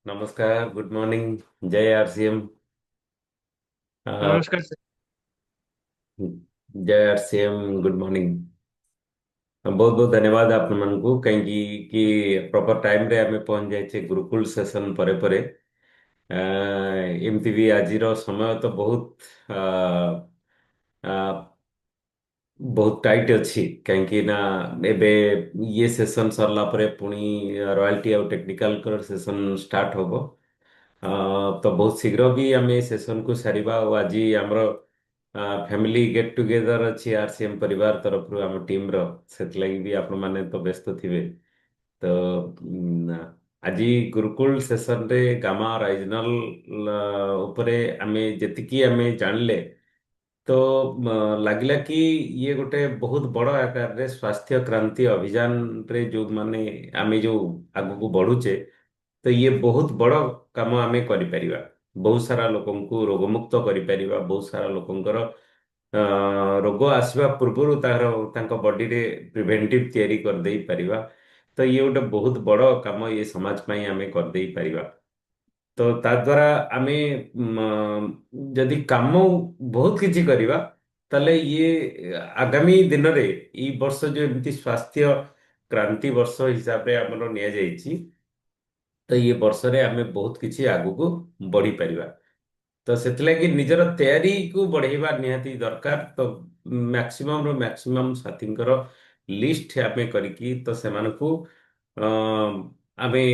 नमस्कार, good morning. जय RCM. नमस्कार सर। जय आरसीएम, गुड मॉर्निंग। बहुत बहुत धन्यवाद आपण मानकु कहीं कि प्रॉपर टाइम रे हमें पहुंच जाए गुरुकुल सेशन परे परे। एमती भी आज समय तो बहुत बहुत टाइट अच्छी कहीं ना एबे ये सेशन सरला परे पुणी रॉयल्टी और टेक्निकल सेशन स्टार्ट होबो। तो बहुत शीघ्र भी आम सेशन को सारिबा और आज आमर फैमिली गेट टुगेदर अच्छी आरसीएम परिवार तरफ आम टीम रो सेतलागी भी आपण माने तो व्यस्त थिबे। तो आज गुरुकुल सेशन रे गामा राइजनल उपरे आमे जेतिकी आमे जानले तो लागला कि ये गोटे बहुत बड़ आकार रे स्वास्थ्य क्रांति अभियान रे जो माने आमे जो आगु को बढ़ुचे तो ये बहुत बड़ काम आमे करिपरिबा। बहुत सारा लोकंकु रोगमुक्त करिपरिबा। बहुत सारा लोकंकर रोग आसवा पूर्वरु तांको बॉडी रे प्रिवेंटिव तयारी कर देई परिबा। तो ये गोटे बहुत बड़ काम ये समाज ପାଇଁ आमे कर देई परिबा। तो ता द्वारा आमे जदि काम बहुत किछि करिबा ताले ये आगामी दिन रे ई वर्ष जो एमती स्वास्थ्य क्रांति वर्ष हिसाब रे हमरो निया जाईची तो ये वर्ष रे आमे बहुत किछि आगु को बढ़ी परिबा। तो सेतलागि निजर तैयारी को बढ़ेवा निहाती दरकार। तो मैक्सिमम रो मैक्सिमम साथींकर लिस्ट आमे करिकी तो सेमानकु आमे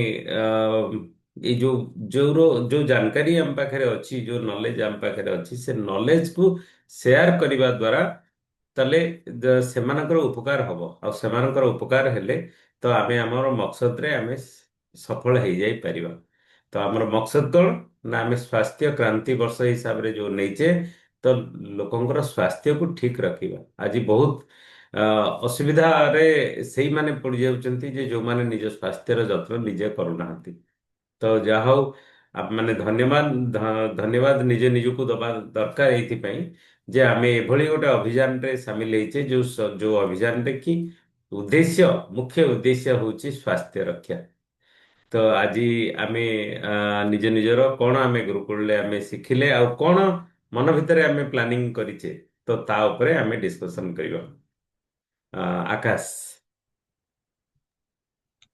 ये जो जानकारी आम पाखरे अच्छी जो नॉलेज आम पाखरे अच्छी से नॉलेज को शेयर करने द्वारा ताले सेमानकर उपकार हब और सेमानकर उपकार हेले तो आमे हमर मकसद रे आमे सफल हो जाई परिबा। तो हमर मकसद कौन ना आमे स्वास्थ्य क्रांति वर्ष हिसाब रे जो नैचे तो लोकंकर स्वास्थ्य को ठीक रखिबा। आज बहुत असुविधा रे सेही माने पड़ जाउचंती जे जो माने निज स्वास्थ्यर जत्न निजे करूनाहांती। तो ଯାହା ହଉ आप माने धन्यवाद धन्यवाद निजे निजକୁ दबा दरकार एथिपाई जे आमे एभली गोटे अभियान रे शामिल ହେଇଛे जो अभियान रे कि उद्देश्य मुख्य उद्देश्य होची स्वास्थ्य रक्षा। तो आज आमे निज निजर कोण आमे गुरुकुल रे आमे शिखिले आ कोण मन भितरे आमे प्लानिंग करिचे तो ता उपरे आमे डिस्कशन करियो। आकाश।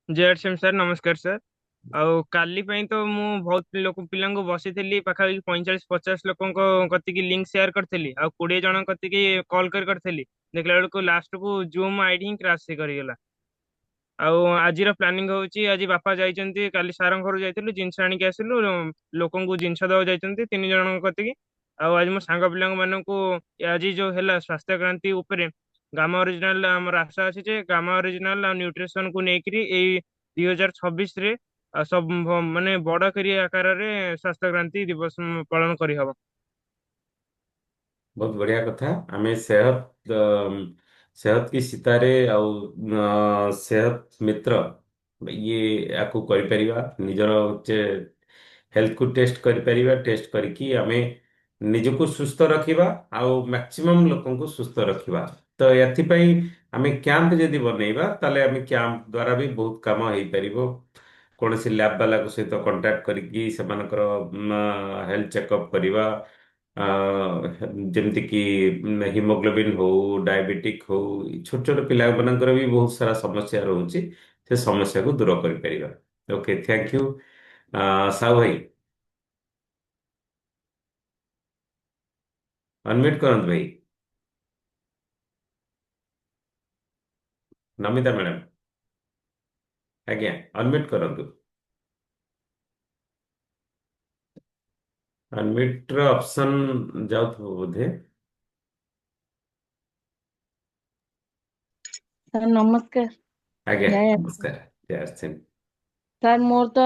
ଜୟ ସାର୍, ନମସ୍କାର ସାର୍। ଆଉ କାଲି ପାଇଁ ତ ମୁଁ ବହୁତ ପିଲାଙ୍କୁ ବସିଥିଲି, ପାଖାପାଖି 45-50 ଲୋକଙ୍କ କତିକି ଲିଙ୍କ ସେୟାର କରିଥିଲି, ଆଉ 20 ଜଣଙ୍କ କତିକି କଲ୍ କରିଥିଲି। ଦେଖିଲା ବେଳକୁ ଲାଷ୍ଟକୁ ଜୁମ୍ ଆଇଡି ହିଁ କ୍ରାସ୍ କରିଗଲା। ଆଉ ଆଜିର ପ୍ଲାନିଂ ହଉଛି, ଆଜି ବାପା ଯାଇଛନ୍ତି, କାଲି ସାରଙ୍କ ଘରକୁ ଯାଇଥିଲୁ, ଜିନିଷ ଆଣିକି ଆସିଲୁ, ଲୋକଙ୍କୁ ଜିନିଷ ଦେବାକୁ ଯାଇଛନ୍ତି 3 ଜଣଙ୍କ କତିକି। ଆଉ ଆଜି ମୋ ସାଙ୍ଗ ପିଲାଙ୍କ ମାନଙ୍କୁ ଆଜି ଯୋଉ ହେଲା ସ୍ୱାସ୍ଥ୍ୟ କ୍ରାନ୍ତି ଉପରେ ଗାମା ଅରିଜିନାଲ ଆମର ଆଶା ଅଛି ଯେ ଗାମା ଅରିଜିନାଲ ଆଉ ନ୍ୟୁଟ୍ରିସନ କୁ ନେଇକରି ଏଇ 2026 ରେ ସବୁ ମାନେ ବଡ କରି ଆକାରରେ ସ୍ୱାସ୍ଥ୍ୟ କ୍ରାନ୍ତି ଦିବସ ପାଳନ କରିହବ। बहुत बढ़िया कथा। आमे सेहत सेहत की सितारे सेहत मित्र ये आकु करि परिबा निजर जे हेल्थ को टेस्ट करि परिबा। टेस्ट करिकी आमे निजको सुस्थ रखिबा आउ मैक्सिमम लोकन को सुस्थ रखिबा। तो एथिपई आमे कैंप जदि बनेइबा ताले आमे कैंप द्वारा भी बहुत काम हेइ परिबो। कौनसी लैब वाला को सहित कांटेक्ट करिकी सेमानकर हेल्थ चेकअप करिबा। ଯେମିତି କି ହିମୋଗ୍ଲୋବିନ୍ ହଉ ଡାଇବେଟିକ୍ ହଉ ଛୋଟ ଛୋଟ ପିଲାମାନଙ୍କର ବି ବହୁତ ସାରା ସମସ୍ୟା ରହୁଛି ସେ ସମସ୍ୟାକୁ ଦୂର କରିପାରିବା। Okay, thank you. ସାହୁ ଭାଇ ଅନମ୍ୟୁଟ କରନ୍ତୁ ଭାଇ। ନମିତା ମ୍ୟାଡ଼ାମ ଆଜ୍ଞା ଅନମ୍ୟୁଟ କରନ୍ତୁ। ଅନମ୍ୟୁଟ ର ଅପସନ ଯାଉଥିବ ବୋଧେ। ସାର୍ ନମସ୍କାର। ଆଜ୍ଞା ଜୟ ନମସ୍କାର। ଜୟ ଆର୍ସିଏମ୍। ସାର୍ ମୋର ତ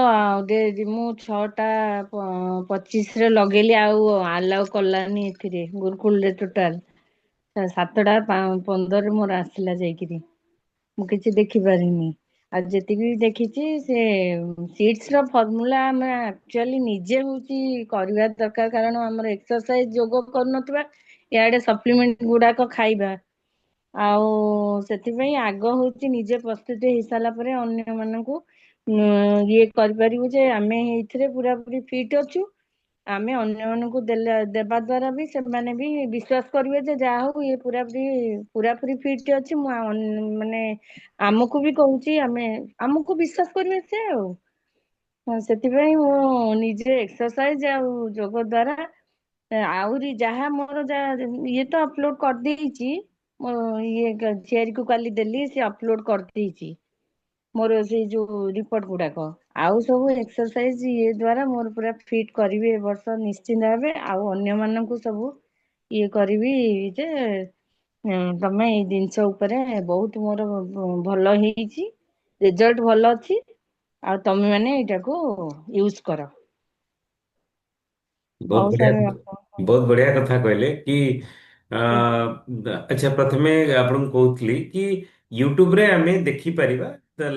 ମୁଁ 6ଟା 25 ରେ ଲଗେଇଲି, ଆଉ ଆଲାଉ କଲାନି ଏଥିରେ ଗୁରୁକୁଲରେ ଟୋଟାଲ 7ଟା 15 ମୋର ଆସିଲା ଯାଇକିରି ମୁଁ କିଛି ଦେଖିପାରିନି। ଆଉ ଯେତିକି ବି ଦେଖିଛି ସେ ସିଟ୍ସ ର ଫର୍ମୁଲା ଆମେ ଆକ୍ଚୁଆଲି ନିଜେ ହଉଛି କରିବା ଦରକାର, କାରଣ ଆମର ଏକ୍ସରସାଇଜ ଯୋଗ କରୁନଥିବା ଇଆଡେ ସପ୍ଲିମେଣ୍ଟ ଗୁଡାକ ଖାଇବା ଆଉ ସେଥିପାଇଁ ଆଗ ହଉଛି ନିଜେ ପ୍ରସ୍ତୁତି ହେଇସାରିଲା ପରେ ଅନ୍ୟମାନଙ୍କୁ ଇଏ କରିପାରିବୁ ଯେ ଆମେ ଏଇଥିରେ ପୁରାପୁରି ଫିଟ୍ ଅଛୁ। ଆମେ ଅନ୍ୟମାନଙ୍କୁ ଦେବା ଦ୍ୱାରା ବି ସେମାନେ ବି ବିଶ୍ୱାସ କରିବେ ଯେ ଯାହା ହଉ ଇଏ ପୁରାପୁରି ଫିଟ୍ ଅଛି। ମୁଁ ମାନେ ଆମକୁ ବି କହୁଛି ଆମକୁ ବିଶ୍ୱାସ କରିବେ ସେ ଆଉ। ସେଥିପାଇଁ ମୁଁ ନିଜେ ଏକ୍ସରସାଇଜ ଆଉ ଯୋଗ ଦ୍ୱାରା ଆହୁରି ଯାହା ମୋର ଇଏ ତ ଅପଲୋଡ କରିଦେଇଛି। ମୋ ଇଏ ଝିଆରୀକୁ କାଲି ଦେଲି, ସେ ଅପଲୋଡ କରିଦେଇଛି ମୋର ସେଇ ଯୋଉ ରିପୋର୍ଟ ଗୁଡାକ। ଆଉ ସବୁ ଏକ୍ସରସାଇଜ ଇଏ ଦ୍ୱାରା ମୋର ପୁରା ଫିଟ୍ କରିବି ଏ ବର୍ଷ ନିଶ୍ଚିନ୍ତ ଭାବେ। ଆଉ ଅନ୍ୟମାନଙ୍କୁ ସବୁ ଇଏ କରିବି ଯେ ତମେ ଏଇ ଜିନିଷ ଉପରେ ବହୁତ ମୋର ଭଲ ହେଇଛି, ରେଜଲ୍ଟ ଭଲ ଅଛି, ଆଉ ତମେ ମାନେ ଏଇଟାକୁ ୟୁଜ କର। ବହୁତ ହଉ ବଢିଆ, ସାର୍ ବହୁତ ବଢିଆ କଥା କହିଲେ କି ଆଚ୍ଛା, ପ୍ରଥମେ ଆପଣଙ୍କୁ କହୁଥିଲି କି ୟୁଟ୍ୟୁବରେ ଆମେ ଦେଖିପାରିବା,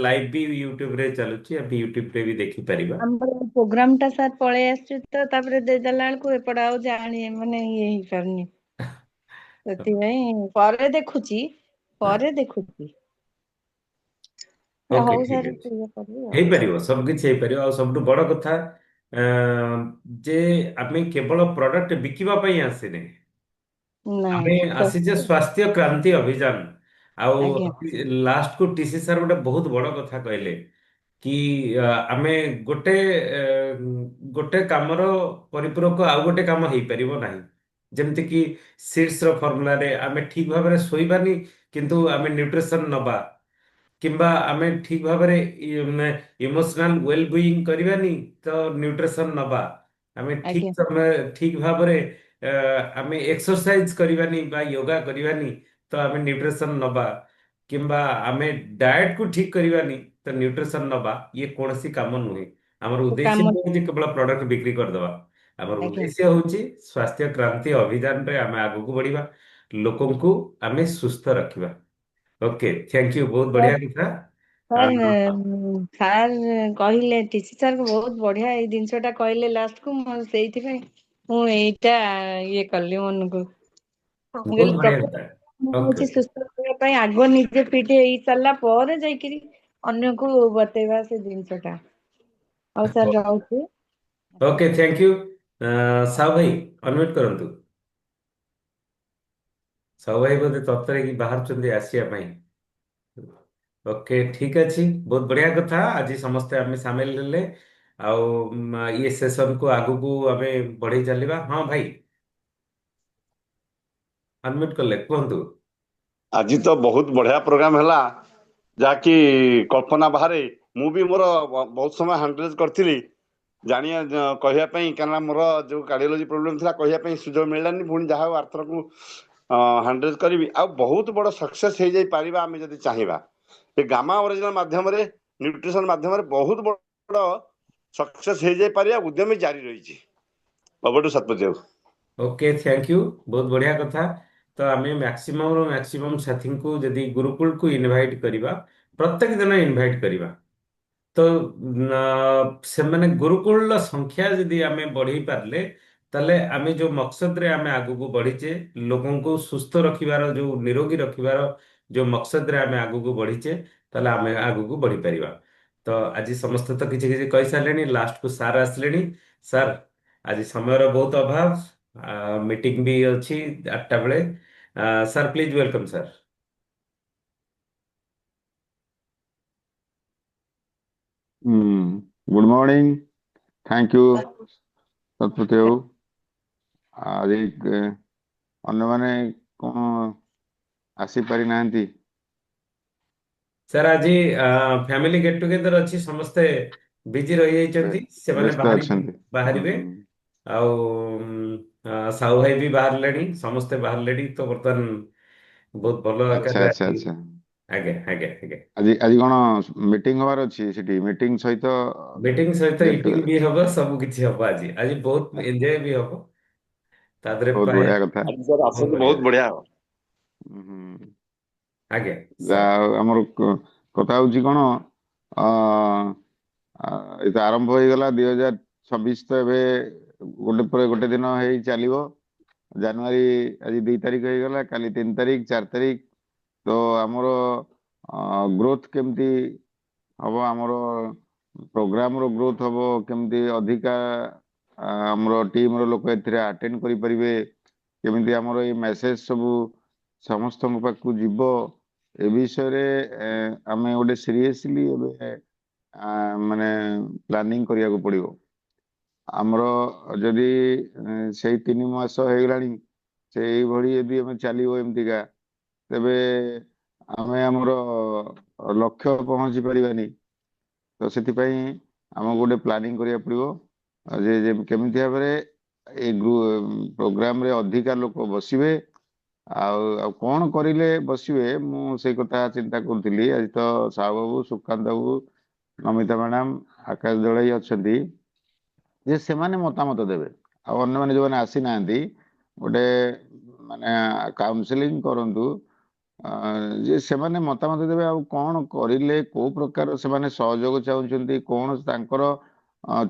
ଲାଇଭ ବି ୟୁଟ୍ୟୁବରେ ଚାଲୁଛି, ଆମେ ୟୁଟ୍ୟୁବରେ ବି ଦେଖିପାରିବା। ଆମର ପ୍ରୋଗ୍ରାମ ଟା ସାର୍ ପଳେଇ ଆସିଛି ତ, ତାପରେ ଦେଇଦେଲା ବେଳକୁ ଏପଟେ ଆଉ ମାନେ ଇଏ ହେଇପାରୁନି। ସେଥିପାଇଁ ପରେ ଦେଖୁଛି। ଓକେ, ହଉ ଠିକ ସାର୍ ଅଛି। ଇଏ କରିବି ଆଉ। ହେଇପାରିବ, ସବୁ କିଛି ହେଇପାରିବ। ଆଉ ସବୁଠୁ ବଡ କଥା ଆ, ଯେ ଆମେ କେବଳ ପ୍ରଡକ୍ଟ ବିକିବା ପାଇଁ ଆସିନେ, ନାଇଁ ଆମେ ଆସିଛେ ସ୍ୱାସ୍ଥ୍ୟ। ସ୍ୱାସ୍ଥ୍ୟ କ୍ରାନ୍ତି ଅଭିଯାନ। ଆଉ ଆଜ୍ଞା ଲାଷ୍ଟ କୁ ଟିସି ସାର୍ ଗୋଟେ ବହୁତ ବଡ କଥା କହିଲେ କି ଆମେ ଅ, ଗୋଟେ କାମର ପରିପୂରକ ଆଉ ଗୋଟେ କାମ ହେଇପାରିବ ନାହିଁ। ଯେମିତି କି ସିଡ୍ସ ର ଫର୍ମୁଲାରେ ଆମେ ଠିକ ଭାବରେ ଶୋଇବାନି କିନ୍ତୁ ଆମେ ନ୍ୟୁଟ୍ରିସନ ନବା, କିମ୍ବା ଆମେ ଠିକ ଭାବରେ ଇମୋସନାଲ ୱେଲ ବିଇଂ କରିବାନି ତ ନ୍ୟୁଟ୍ରିସନ ନବା, ଆମେ ଠିକ ଆଜ୍ଞା ସମୟ ଠିକ ଭାବରେ ଅ, ଆମେ ଏକ୍ସରସାଇଜ କରିବାନି ବା ୟୋଗା କରିବାନି ତ ଆମେ ନ୍ୟୁଟ୍ରିସନ ନବା, କିମ୍ବା ଆମେ ଡାଏଟ କୁ ଠିକ କରିବାନି ତ ନ୍ୟୁଟ୍ରିସନ ନବା, ଇଏ କୌଣସି କାମ ନୁହେଁ। ଆମର ଉଦ୍ଦେଶ୍ୟ କାମ ନୁହେଁ ଯେ କେବଳ ପ୍ରଡକ୍ଟ ବିକ୍ରି କରିଦବା। ଆମର ଆଜ୍ଞା ଉଦ୍ଦେଶ୍ୟ ହଉଛି ସ୍ୱାସ୍ଥ୍ୟ କ୍ରାନ୍ତି ଅଭିଯାନରେ ଆମେ ଆଗକୁ ବଢିବା, ଲୋକଙ୍କୁ ଆମେ ସୁସ୍ଥ ରଖିବା। ଓକେ, ଥ୍ୟାଙ୍କ ୟୁ, ବହୁତ ବଢିଆ କଥା। ସାର୍ ସାର୍ କହିଲେ ଟିସି ସାର୍ ବହୁତ ବଢିଆ ଏଇ ଜିନିଷ ଟା କହିଲେ ଲାଷ୍ଟ କୁ, ମୁଁ ସେଇଥିପାଇଁ ମୁଁ ଏଇଟା ଇଏ କଲି ମନକୁ। ମୁଁ ବହୁତ କହିଲି ବଢିଆ କଥା। ପ୍ରକୃତ ମୁଁ ଓକେ, ହଉଛି ସୁସ୍ଥ ରହିବା ପାଇଁ ଆଗ ନିଜେ ଫିଟ୍ ହେଇ ସାରିଲା ପରେ ଯାଇକିରି ଅନ୍ୟକୁ ବତେଇବା ସେ ଜିନିଷ ଟା। ହଉ ସାର୍ ରହୁଛି। Okay, thank you. ସାହୁ ଭାଇ ଅନମ୍ୟୁଟ କରନ୍ତୁ। ସାହୁ ଭାଇ ବୋଧେ ତରତର ହେଇକି ବାହାରୁଛନ୍ତି ଆସିବା ପାଇଁ। ଓକେ, ଠିକ ଅଛି, ବହୁତ ବଢିଆ କଥା। ଆଜି ସମସ୍ତେ ଆମେ ସାମିଲ ହେଲେ ଆଉ ଇଏ ସେସନକୁ ଆଗକୁ ଆମେ ବଢେଇ ଚାଲିବା। ହଁ ଭାଇ, ଅନମ୍ୟୁଟ କଲେ କୁହନ୍ତୁ। ଆଜି ତ ବହୁତ ବଢିଆ ପ୍ରୋଗ୍ରାମ ହେଲା, ଯାହାକି କଳ୍ପନା ବାହାରେ। ମୁଁ ବି ମୋର ବହୁତ ସମୟ ହ୍ୟାଣ୍ଡରେଜ କରିଥିଲି କହିବା ପାଇଁ, କାରଣ ମୋର ଯୋଉ କାର୍ଡିଓଲୋଜି ପ୍ରୋବ୍ଲେମ ଥିଲା, କହିବା ପାଇଁ ସୁଯୋଗ ମିଳିଲାନି। ପୁଣି ଯାହା ହଉ ଆରଥରକୁ ହ୍ୟାଣ୍ଡରେଜ କରିବି। ଆଉ ବହୁତ ବଡ ସକ୍ସେସ ହେଇଯାଇ ପାରିବା ଆମେ ଯଦି ଚାହିଁବା। ଏ ଗାମା ଅରିଜିନାଲ ମାଧ୍ୟମରେ, ନ୍ୟୁଟ୍ରିସନ ମାଧ୍ୟମରେ ବହୁତ ବଡ ସକ୍ସେସ ହେଇଯାଇ ପାରିବା। ଉଦ୍ୟମୀ ଜାରି ରହିଛି। ଅବଠୁ ସତପତି ବାବୁ। ଓକେ, ଥ୍ୟାଙ୍କ ୟୁ, ବହୁତ ବଢିଆ କଥା। ତ ଆମେ ମ୍ୟାକ୍ସିମମ୍ରୁ ମ୍ୟାକ୍ସିମମ୍ ସାଥୀଙ୍କୁ ଯଦି ଗୁରୁକୁଳକୁ ଇନଭାଇଟ୍ କରିବା, ପ୍ରତ୍ୟେକ ଦିନ ଇନଭାଇଟ୍ କରିବା, ତ ସେମାନେ ଗୁରୁକୁଳର ସଂଖ୍ୟା ଯଦି ଆମେ ବଢେଇ ପାରିଲେ, ତାହେଲେ ଆମେ ଯୋଉ ମକସଦରେ ଆମେ ଆଗକୁ ବଢିଛେ, ଲୋକଙ୍କୁ ସୁସ୍ଥ ରଖିବାର, ଯୋଉ ନିରୋଗୀ ରଖିବାର ଯୋଉ ମକସଦରେ ଆମେ ଆଗକୁ ବଢିଛେ, ତାହେଲେ ଆମେ ଆଗକୁ ବଢିପାରିବା। ତ ଆଜି ସମସ୍ତେ ତ କିଛି କିଛି କହିସାରିଲେଣି, ଲାଷ୍ଟକୁ ସାର୍ ଆସିଲେଣି। ସାର୍, ଆଜି ସମୟର ବହୁତ ଅଭାବ, ମିଟିଂ ବି ଅଛି 8ଟା ବେଳେ। Sir please welcome sir. Good morning, thank you Satapathy ବାବୁ। ଆଜି ଅନ୍ୟମାନେ କଣ ଆସିପାରିନାହାନ୍ତି? ସାର୍ ଆଜି ଫ୍ୟାମିଲି ଗେଟ୍ ଟୁଗେଦର ଅଛି, ସମସ୍ତେ ବିଜି ରହିଯାଇଛନ୍ତି, ସେମାନେ ବ୍ୟସ୍ତ ଅଛନ୍ତି। ବାହାରିବେ। ଆଉ ସାହୁ ଭାଇ ବି ବାହାରିଲେଣି, ସମସ୍ତେ ବାହାରିଲେଣି, ତ ବର୍ତ୍ତମାନ ବହୁତ ଭଲ ଆଚ୍ଛା ଆକାରରେ ଆଚ୍ଛା ଆଜି। ଆଚ୍ଛା। ଆଜ୍ଞା ଆଜ୍ଞା ଆଜ୍ଞା। ଆଜି ଆଜି କଣ ମିଟିଂ ହବାର ଅଛି ସେଠି? ମିଟିଂ ସହିତ ମିଟିଂ ସହିତ ଗେଟ୍ ଇଟିଂ ଟୁଗେଦର। ବି ହବ, ସବୁ କିଛି ହବ। ଆଜି ଆଜି ବହୁତ ଏନ୍ଜୟ ବି ହବ, ତା ଦେହରେ ବହୁତ ପ୍ରାୟ ବଢିଆ କଥା। ଆଜି ସାର୍ ବହୁତ ଆସନ୍ତୁ, ବଢିଆ। ବହୁତ ବଢିଆ ହବ। ହୁଁ। ଆଜ୍ଞା ସାର୍। ଯାହା ହଉ, ଆମର କଥା ହଉଛି କଣ, ଅ ଏ ତ ଆରମ୍ଭ ହେଇଗଲା 2026, ତ ଏବେ ଗୋଟେ ପରେ ଗୋଟେ ଦିନ ହେଇ ଚାଲିବ। ଜାନୁଆରୀ ଆଜି 2 ତାରିଖ ହେଇଗଲା, କାଲି 3 ତାରିଖ, 4 ତାରିଖ, तो आमर ग्रोथ केमती हम आमर प्रोग्राम रो ग्रोथ हम केमती अधिका आमर टीम रो लोक एथिरे अटेंड करि परिबे केमती आमर ये मेसेज सब समस्त पाखु जीव ए विषय रे आमे गोटे सीरियसली माने प्लानिंग करिया को पड़िबो आमर जदि से 3 मास हो गलानी से भली यदि आमे चलिबो एमतिका तेबे आमे आमर लक्ष्य पहुंची परिबानी तो से आम गोटे प्लानिंग करिया पड़िबो जे केमिति भाबरे ए प्रोग्राम रे अधिका लोक बसिबे आउ कौन करिले बसिबे मु से कथा चिंता करथिली आज तो साहु बाबू सुकांत बाबू नमिता मैडम आकाश दलाई अछंती जे सेमाने मतामत देबे आ अन्य माने जो माने आसी नांती गोटे माने काउंसलिंग करंतु जे सेमाने मतामत देबे आ कौन करिले को प्रकार सेमाने सहयोग चाहुचंती कौन तांकर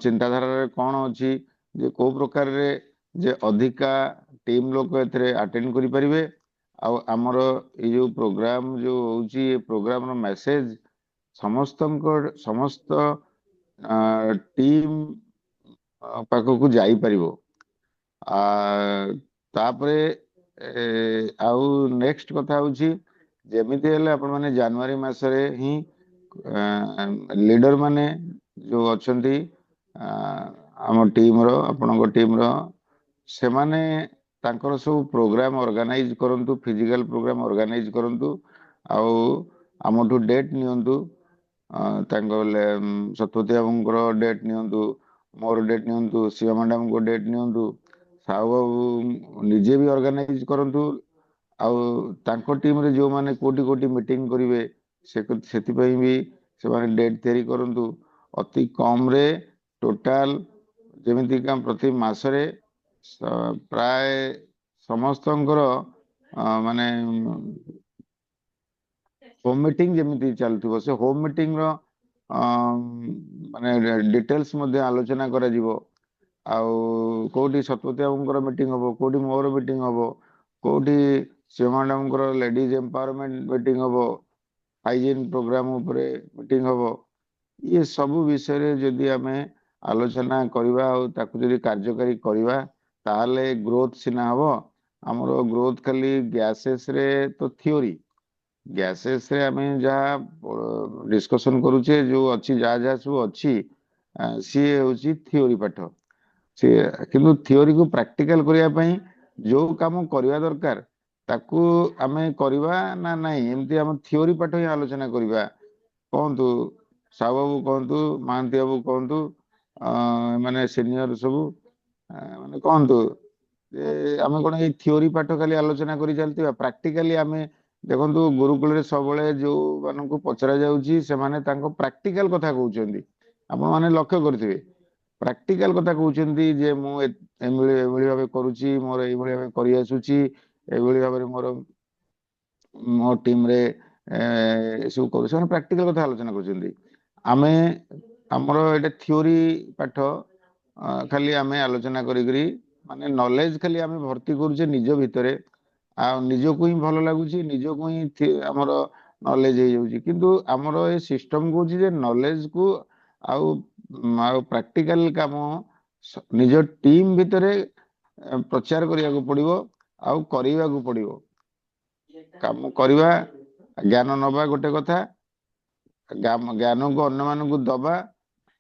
चिंताधारा रे कौन अछि जे को प्रकार रे जे अधिका टीम लोक एथरे अटेंड करि परिबे आ हमर ए जो प्रोग्राम जो होची ए प्रोग्राम रो मैसेज समस्त टीम पाखक जाई परिबो आ तापरे आउ नेक्स्ट कथा होची जेमिति हेले अपन माने जनवरी मासरे ही लीडर माने जो अछंती आम टीम रो आपनको टीम रो से माने तांकर सब प्रोग्राम ऑर्गेनाइज करंतु फिजिकल प्रोग्राम ऑर्गेनाइज करंतु आउ आमठू डेट नियंतु सतपति बाबूंकर डेट नियंतु मोर डेट नियंतु शिवा मैडम को डेट नियंतु साहु बाबू निजे भी ऑर्गेनाइज करंतु आउ तांको टीम रे जो माने कोटी कोटी मीटिंग करिवे सेति पई भी से माने डेट तैयारी करंतु अति कम रे टोटल जेमिति का प्रति मासरे प्राय समस्तंकर माने होम मीटिंग जेमिति चलथिबो से होम मीटिंग रो माने डिटेल्स मध्ये आलोचना करा जिवो आउ कोठी सतपति बाबूंकर मीटिंग हबो कोठी मोर मीटिंग हबो कोठी शिवा मैडमकर लेडीज एम्पावरमेंट मीटिंग हबो हाइजीन प्रोग्राम उपरे मीटिंग हबो ये सब विषय रे जदि आमे आलोचना करिवा आ ताकु जदि कार्यकारी करिवा ताले ग्रोथ सिना हबो हमरो ग्रोथ खाली गैसेस रे तो थ्योरी गैसेस रे आमे जा डिस्कशन करूचे जो अच्छी जा जा सब अच्छी सी होची थ्योरी पाठ सी किंतु थ्योरी को प्रैक्टिकल करिया पई जो काम करिवा दरकार ताकू आमे करिवा ना नहीं एमती हम थ्योरी पाठ ही आलोचना करिवा कहतु साहु बाबू कहतु महांती बाबू कहतु माने सीनियर सब माने कहतु आमे कोन ए थ्योरी पाठ खाली आलोचना करि चलतिबा प्रैक्टिकली आमे देखंतु गुरुकुल रे सबले जो मानकु पचरा जाउची से माने तांको प्रैक्टिकल कथा कहउचंदी आपण माने लक्ष्य करथिबे प्रैक्टिकल कथा कहउचंदी जे मु एमिली भाबे करूची मोर एमिली भाबे करि आसुची एमिली भाबे मो टीम रे सब करू से प्रैक्टिकल कथा आलोचना करछंदी आमे हमरो एटा थ्योरी पाठ खाली आमे आलोचना करी माने नॉलेज खाली आमे भर्ती करूचे निज भितरे आ निज को ही भल लगुची निज को ही हमर नॉलेज हो जाउची किंतु हमर ए सिस्टम को जे नॉलेज को आउ प्रैक्टिकल काम निज टीम भितरे प्रचार करिया को पड़िबो आउ करिवा को पड़िबो काम करवा ज्ञान नवा गोटे कथा ज्ञान को अन्य मान को दबा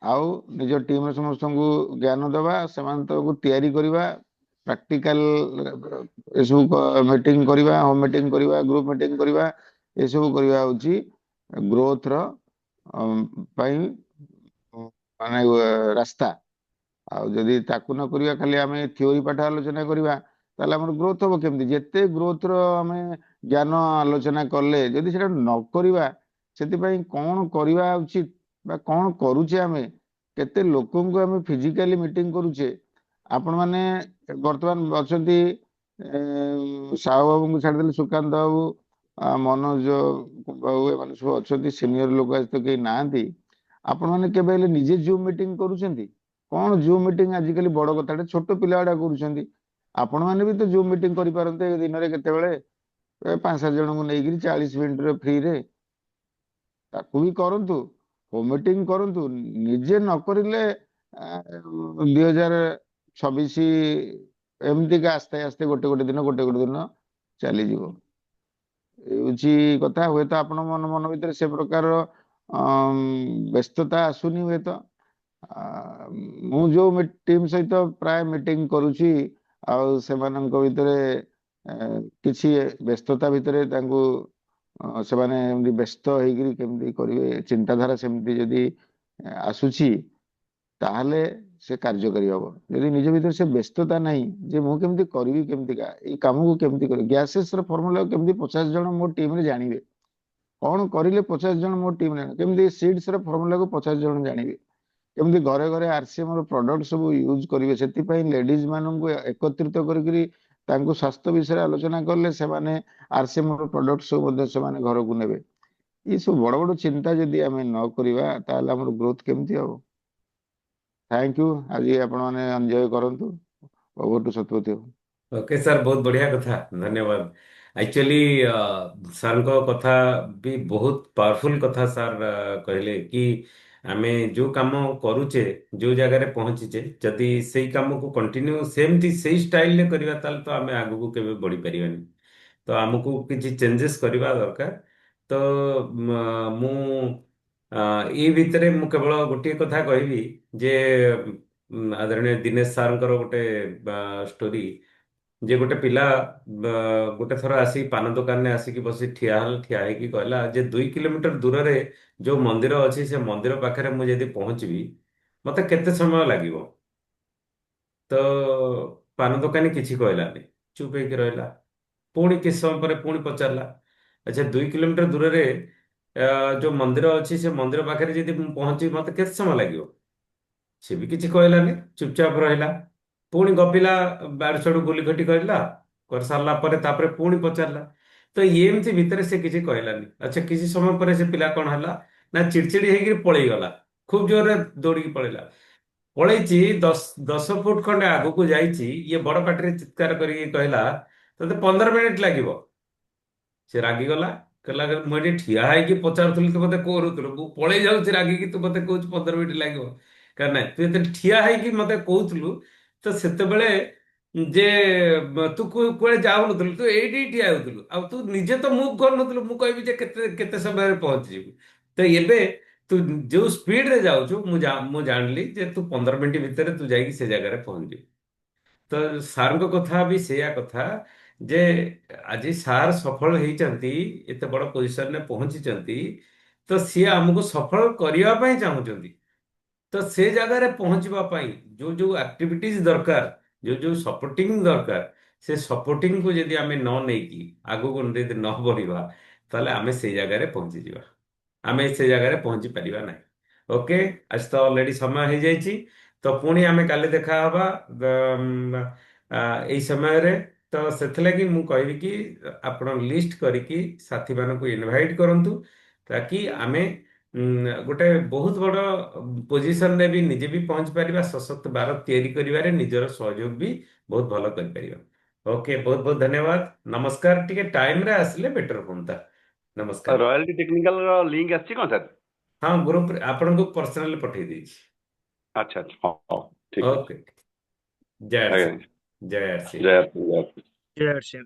आउ निज टीम समस्त को ज्ञान दबा को तैयारी करवा प्रैक्टिकल मीटिंग करवा होम मीटिंग करवा ग्रुप मीटिंग करवा ये सब करवा होची ग्रोथ रो माने रास्ता आ जदि ताकू न करवा खाली आमे थ्योरी पाठ आलोचना करवा ताले हमर ग्रोथ हो केमती जेते ग्रोथ रो आमे ज्ञान आलोचना करले जदि सेटा न करवा सेति पई कोन करवा उचित बा कोन करूचे आमे केते लोकन को आमे फिजिकली मीटिंग करूचे आपण माने वर्तमान अछंती साहु बाबू को छाड़ देले सुकांत बाबू मनोज बाबू माने सब अछंती सीनियर लोक आज तो के नांती आपण माने केबे निजे जूम मीटिंग करूचंती कौन जूम मीटिंग आजिकली बड़ कथा छोट पिला करूचंती आपण माने भी तो जूम मीटिंग करि पारंते दिन रे केते बेले ପାଞ୍ଚ ସାତ ଜଣଙ୍କୁ ନେଇକିରି 40 ମିନିଟରେ ଫ୍ରିରେ ତାକୁ ବି କରନ୍ତୁ, ହୋମ ମିଟିଂ କରନ୍ତୁ। ନିଜେ ନ କରିଲେ 2026 ଏମିତିକା ଆସ୍ତେ ଆସ୍ତେ ଗୋଟେ ଗୋଟେ ଦିନ ଗୋଟେ ଗୋଟେ ଦିନ ଚାଲିଯିବ। ହେଉଛି କଥା। ହୁଏତ ଆପଣ ମନ ମନ ଭିତରେ ସେ ପ୍ରକାର ବ୍ୟସ୍ତତା ଆସୁନି ହୁଏତ। ଆ, ମୁଁ ଯୋଉ ଟିମ୍ ସହିତ ପ୍ରାୟ ମିଟିଂ କରୁଛି, ଆଉ ସେମାନଙ୍କ ଭିତରେ କିଛି ବ୍ୟସ୍ତତା ଭିତରେ ତାଙ୍କୁ ସେମାନେ ଏମିତି ବ୍ୟସ୍ତ ହେଇକିରି କେମିତି କରିବେ ଚିନ୍ତାଧାରା ସେମିତି ଯଦି ଆସୁଛି, ତାହେଲେ ସେ କାର୍ଯ୍ୟକାରୀ ହବ। ଯଦି ନିଜ ଭିତରେ ସେ ବ୍ୟସ୍ତତା ନାହିଁ ଯେ ମୁଁ କେମିତି କରିବି, କେମିତିକା ଏଇ କାମକୁ କେମିତି କରିବି, ଗ୍ୟାସେସ୍ ର ଫର୍ମୁଲା କେମିତି 50 ଜଣ ମୋ ଟିମରେ ଜାଣିବେ, କଣ କରିଲେ 50 ଜଣ ମୋ ଟିମରେ, କେମିତି ସିଡ୍ସ ର ଫର୍ମୁଲାକୁ 50 ଜଣ ଜାଣିବେ, କେମିତି ଘରେ ଘରେ ଆରସିଏମ ର ପ୍ରଡକ୍ଟ ସବୁ ୟୁଜ କରିବେ। ସେଥିପାଇଁ ଲେଡିଜ ମାନଙ୍କୁ ଏକତ୍ରିତ କରିକିରି ତାଙ୍କୁ ସ୍ୱାସ୍ଥ୍ୟ ବିଷୟରେ ଆଲୋଚନା କଲେ ସେମାନେ ଆରସିଏମ ର ପ୍ରଡକ୍ଟ ସବୁ ମଧ୍ୟ ସେମାନେ ଘରକୁ ନେବେ। ଏଇ ସବୁ ବଡ ବଡ ଚିନ୍ତା ଯଦି ଆମେ ନ କରିବା, ତାହେଲେ ଆମର ଗ୍ରୋଥ କେମିତି ହବ? Thank you. ଆଜି ଆପଣ ମାନେ ଏନ୍ଜୟ କରନ୍ତୁ। Over to Satapathy. Okay sir, ବହୁତ ବଢିଆ କଥା, ଧନ୍ୟବାଦ। ଆକ୍ଚୁଆଲି ସାର୍ଙ୍କ କଥା ବି ବହୁତ ପାୱାରଫୁଲ କଥା ସାର୍ କହିଲେ କି ଆମେ ଯୋଉ କାମ କରୁଛେ, ଯୋଉ ଜାଗାରେ ପହଞ୍ଚିଛେ, ଯଦି ସେଇ କାମକୁ କଣ୍ଟିନ୍ୟୁ ସେମିତି ସେଇ ଷ୍ଟାଇଲରେ କରିବା, ତାହେଲେ ତ ଆମେ ଆଗକୁ କେବେ ବଢି ପାରିବାନି। ତ ଆମକୁ କିଛି ଚେଞ୍ଜେସ୍ କରିବା ଦରକାର। ତ ମୁଁ ଏଇ ଭିତରେ ମୁଁ କେବଳ ଗୋଟିଏ କଥା କହିବି ଯେ ଆଦରଣୀୟ ଦିନେଶ ସାର୍ଙ୍କର ଗୋଟେ ଷ୍ଟୋରି, ଯେ ଗୋଟେ ପିଲା ଗୋଟେ ଥର ଆସି ପାନ ଦୋକାନରେ ଆସିକି ବସି ଠିଆ ହେଇକି କହିଲା ଯେ 2 କିଲୋମିଟର ଦୂରରେ ଯୋଉ ମନ୍ଦିର ଅଛି, ସେ ମନ୍ଦିର ପାଖରେ ମୁଁ ଯଦି ପହଞ୍ଚିବି ମତେ କେତେ ସମୟ ଲାଗିବ? ତ ପାନ ଦୋକାନୀ କିଛି କହିଲାନି, ଚୁପ ହେଇକି ରହିଲା। ପୁଣି କିଛି ସମୟ ପରେ ପୁଣି ପଚାରିଲା, ଆଚ୍ଛା 2 କିଲୋମିଟର ଦୂରରେ ଯୋଉ ମନ୍ଦିର ଅଛି, ସେ ମନ୍ଦିର ପାଖରେ ଯଦି ମୁଁ ପହଞ୍ଚିବି ମତେ କେତେ ସମୟ ଲାଗିବ? ସେ ବି କିଛି କହିଲାନି, ଚୁପଚାପ ରହିଲା। ପୁଣି ଗପିଲା, ବାଡୁ ଛାଡୁ ଗୁଲି ଖଟି କରିଲା, କରିସାରିଲା ପରେ ତାପରେ ପୁଣି ପଚାରିଲା। ତ ଏମିତି ଭିତରେ ସେ କିଛି କହିଲାନି। ଆଚ୍ଛା କିଛି ସମୟ ପରେ ସେ ପିଲା କଣ ହେଲା ନା ଚିଡଚିଡି ହେଇକି ପଳେଇଗଲା, ଖୁବ ଜୋରରେ ଦୌଡ଼ିକି ପଳେଇଲା। ପଳେଇଛି 10 ଫୁଟ ଖଣ୍ଡେ ଆଗକୁ ଯାଇଛି, ଇଏ ବଡ ପାଟିରେ ଚିତ୍କାର କରିକି କହିଲା ତତେ 15 ମିନିଟ ଲାଗିବ। ସେ ରାଗିଗଲା, କହିଲା ମୁଁ ଏଠି ଠିଆ ହେଇକି ପଚାରୁଥିଲି, ତୁ ମତେ କହୁଥିଲୁ, ମୁଁ ପଳେଇ ଯାଉଛି ରାଗିକି, ତୁ ମତେ କହୁଛୁ 15 ମିନିଟ ଲାଗିବ। କାରଣ ନାଇଁ, ତୁ ଯେତେ ଠିଆ ହେଇକି ମତେ କହୁଥିଲୁ, ତ ସେତେବେଳେ ଯେ ତୁ କୁଆଡେ ଯାଉନଥିଲୁ, ତୁ ଏଇଠି ଠିଆ ହଉଥିଲୁ, ଆଉ ତୁ ନିଜେ ତ ମୁଭ୍ କରୁନଥିଲୁ, ମୁଁ କହିବି ଯେ କେତେ କେତେ ସମୟରେ ପହଞ୍ଚିଯିବୁ। ତ ଏବେ ତୁ ଯୋଉ ସ୍ପିଡରେ ଯାଉଛୁ, ମୁଁ ଜାଣିଲି ଯେ ତୁ 15 ମିନିଟ ଭିତରେ ତୁ ଯାଇକି ସେ ଜାଗାରେ ପହଞ୍ଚିବୁ। ତ ସାର୍ଙ୍କ କଥା ବି ସେଇଆ କଥା ଯେ ଆଜି ସାର୍ ସଫଳ ହେଇଛନ୍ତି, ଏତେ ବଡ ପୋଜିସନରେ ପହଞ୍ଚିଛନ୍ତି, ତ ସିଏ ଆମକୁ ସଫଳ କରିବା ପାଇଁ ଚାହୁଁଛନ୍ତି। ତ ସେ ଜାଗାରେ ପହଞ୍ଚିବା ପାଇଁ ଯୋଉ ଯୋଉ ଆକ୍ଟିଭିଟିଜ ଦରକାର, ଯୋଉ ଯୋଉ ସପୋର୍ଟିଂ ଦରକାର, ସେ ସପୋର୍ଟିଂକୁ ଯଦି ଆମେ ନ ନେଇକି ଆଗକୁ ଯଦି ନ ବଢିବା, ତାହେଲେ ଆମେ ସେଇ ଜାଗାରେ ପହଞ୍ଚିଯିବା, ଆମେ ସେ ଜାଗାରେ ପହଞ୍ଚି ପାରିବା ନାହିଁ। ଓକେ, ଆଜି ତ ଅଲରେଡି ସମୟ ହେଇଯାଇଛି, ତ ପୁଣି ଆମେ କାଲି ଦେଖାହବା ଏଇ ସମୟରେ। ତ ସେଥିଲାଗି ମୁଁ କହିବି କି ଆପଣ ଲିଷ୍ଟ କରିକି ସାଥୀମାନଙ୍କୁ ଇନଭାଇଟ୍ କରନ୍ତୁ, ତାକି ଆମେ ଗୋଟେ ବହୁତ ବଡ ପୋଜିସନରେ ବି ନିଜେ ବି ପହଞ୍ଚି ପାରିବା, ସଶକ୍ତ ଭାରତ ତିଆରି କରିବାରେ ନିଜର ସହଯୋଗ ବି ବହୁତ ଭଲ କରିପାରିବା। ଓକେ, ବହୁତ ବହୁତ ଧନ୍ୟବାଦ, ନମସ୍କାର। ଟିକେ ଟାଇମରେ ଆସିଲେ ବେଟର ହୁଅନ୍ତା। ନମସ୍କାର। ରୟାଲିଟି ଟେକ୍ନିକାଲ ର ଲିଙ୍କ ଆସିଛି କଣ ସାର୍? ହଁ, ଗ୍ରୁପରେ ଆପଣଙ୍କୁ ପର୍ସନାଲି ପଠେଇ ଦେଇଛି। ଆଚ୍ଛା ଆଚ୍ଛା, ହଉ ହଉ, ଠିକ ଅଛି। ଓକେ, ଜୟ ଆଜ୍ଞା, ଶ୍ରୀ, ଜୟ ଶ୍ରୀ। ଜୟ ଶ୍ରୀ, ଜୟ ଶ୍ରୀ। ଜୟ ଶ୍ରୀ